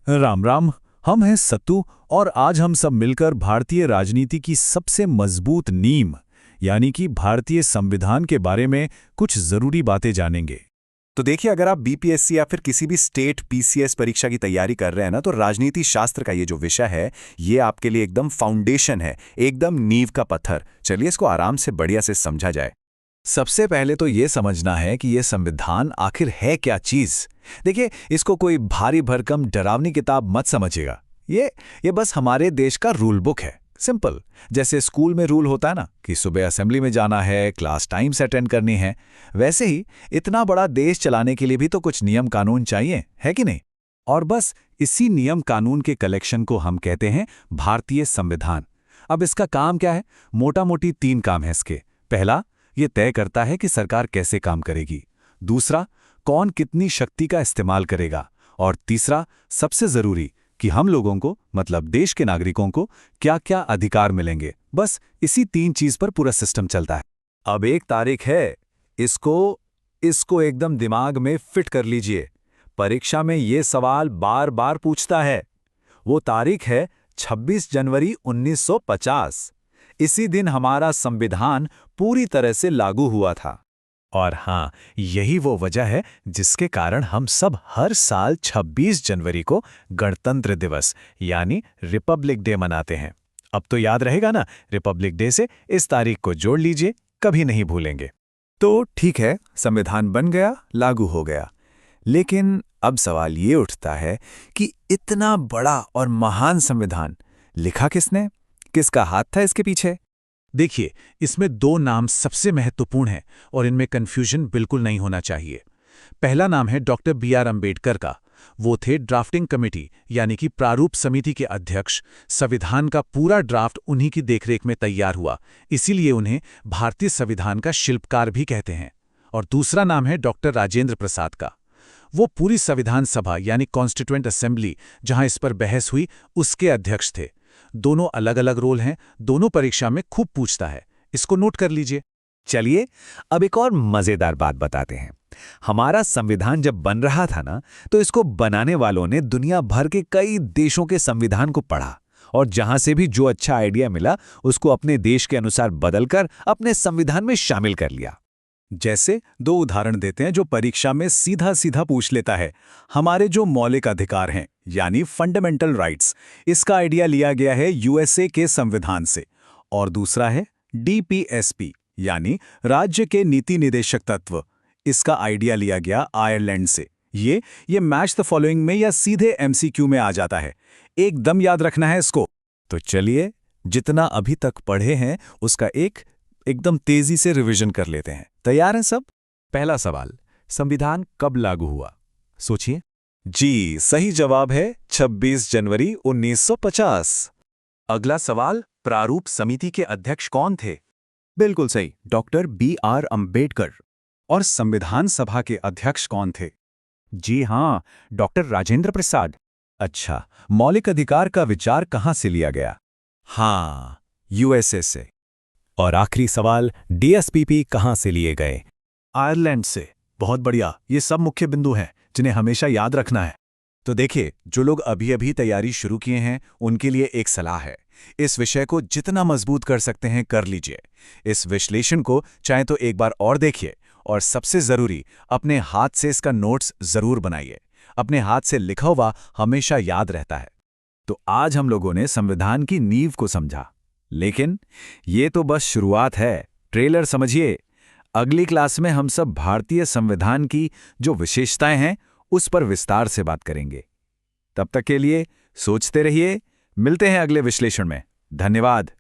राम राम। हम हैं सत्तू और आज हम सब मिलकर भारतीय राजनीति की सबसे मजबूत नींव यानी कि भारतीय संविधान के बारे में कुछ जरूरी बातें जानेंगे। तो देखिए, अगर आप बीपीएससी या फिर किसी भी स्टेट पीसीएस परीक्षा की तैयारी कर रहे हैं ना, तो राजनीति शास्त्र का ये जो विषय है ये आपके लिए एकदम फाउंडेशन है, एकदम नींव का पत्थर। चलिए इसको आराम से बढ़िया से समझा जाए। सबसे पहले तो ये समझना है कि ये संविधान आखिर है क्या चीज। देखिए, इसको कोई भारी भरकम डरावनी किताब मत समझिएगा। ये बस हमारे देश का रूल बुक है। सिंपल, जैसे स्कूल में रूल होता है ना कि सुबह असेंबली में जाना है, क्लास टाइम से अटेंड करनी है, वैसे ही इतना बड़ा देश चलाने के लिए भी तो कुछ नियम कानून चाहिए, है कि नहीं। और बस इसी नियम कानून के कलेक्शन को हम कहते हैं भारतीय संविधान। अब इसका काम क्या है? मोटा मोटी 3 काम है इसके। पहला, ये तय करता है कि सरकार कैसे काम करेगी। दूसरा, कौन कितनी शक्ति का इस्तेमाल करेगा। और तीसरा, सबसे जरूरी, कि हम लोगों को मतलब देश के नागरिकों को क्या क्या अधिकार मिलेंगे। बस इसी 3 चीज पर पूरा सिस्टम चलता है। अब एक तारीख है, इसको एकदम दिमाग में फिट कर लीजिए। परीक्षा में ये सवाल बार बार पूछता है। वो तारीख है 26 जनवरी 1950। इसी दिन हमारा संविधान पूरी तरह से लागू हुआ था। और हाँ, यही वो वजह है जिसके कारण हम सब हर साल 26 जनवरी को गणतंत्र दिवस यानी रिपब्लिक डे मनाते हैं। अब तो याद रहेगा ना, रिपब्लिक डे से इस तारीख को जोड़ लीजिए, कभी नहीं भूलेंगे। तो ठीक है, संविधान बन गया, लागू हो गया। लेकिन अब सवाल ये उठता है कि इतना बड़ा और महान संविधान लिखा किसने? किसका हाथ था इसके पीछे? देखिए, इसमें 2 नाम सबसे महत्वपूर्ण हैं और इनमें कंफ्यूजन बिल्कुल नहीं होना चाहिए। पहला नाम है डॉक्टर BR अम्बेडकर का। वो थे ड्राफ्टिंग कमेटी यानी कि प्रारूप समिति के अध्यक्ष। संविधान का पूरा ड्राफ्ट उन्हीं की देखरेख में तैयार हुआ, इसीलिए उन्हें भारतीय संविधान का शिल्पकार भी कहते हैं। और दूसरा नाम है डॉक्टर राजेंद्र प्रसाद का। वो पूरी संविधान सभा यानी कॉन्स्टिट्यूएंट असेंबली जहां इस पर बहस हुई, उसके अध्यक्ष थे। दोनों अलग अलग रोल हैं, दोनों परीक्षा में खूब पूछता है। इसको नोट कर लीजिए। चलिए अब एक और मजेदार बात बताते हैं। हमारा संविधान जब बन रहा था ना, तो इसको बनाने वालों ने दुनिया भर के कई देशों के संविधान को पढ़ा और जहां से भी जो अच्छा आइडिया मिला उसको अपने देश के अनुसार बदलकर अपने संविधान में शामिल कर लिया। जैसे 2 उदाहरण देते हैं जो परीक्षा में सीधा सीधा पूछ लेता है। हमारे जो मौलिक अधिकार हैं यानी फंडामेंटल राइट्स, इसका आइडिया लिया गया है यूएसए के संविधान से। और दूसरा है DPSP यानी राज्य के नीति निदेशक तत्व, इसका आइडिया लिया गया आयरलैंड से। ये मैच द फॉलोइंग में या सीधे MCQ में आ जाता है। एकदम याद रखना है इसको। तो चलिए, जितना अभी तक पढ़े हैं उसका एकदम तेजी से रिवीजन कर लेते हैं। तैयार हैं सब? पहला सवाल, संविधान कब लागू हुआ? सोचिए। जी, सही जवाब है 26 जनवरी 1950। अगला सवाल, प्रारूप समिति के अध्यक्ष कौन थे? बिल्कुल सही, डॉक्टर BR अम्बेडकर। और संविधान सभा के अध्यक्ष कौन थे? जी हाँ, डॉक्टर राजेंद्र प्रसाद। अच्छा, मौलिक अधिकार का विचार कहाँ से लिया गया? हाँ, यूएसए से। और आखिरी सवाल, DSPP कहाँ से लिए गए? आयरलैंड से। बहुत बढ़िया, ये सब मुख्य बिंदु हैं जिन्हें हमेशा याद रखना है। तो देखिए, जो लोग अभी अभी तैयारी शुरू किए हैं उनके लिए एक सलाह है। इस विषय को जितना मजबूत कर सकते हैं कर लीजिए। इस विश्लेषण को चाहे तो एक बार और देखिए और सबसे जरूरी, अपने हाथ से इसका नोट्स जरूर बनाइए। अपने हाथ से लिखा हुआ हमेशा याद रहता है। तो आज हम लोगों ने संविधान की नींव को समझा, लेकिन ये तो बस शुरुआत है। ट्रेलर समझिए। अगली क्लास में हम सब भारतीय संविधान की जो विशेषताएं हैं उस पर विस्तार से बात करेंगे। तब तक के लिए सोचते रहिए। मिलते हैं अगले विश्लेषण में। धन्यवाद।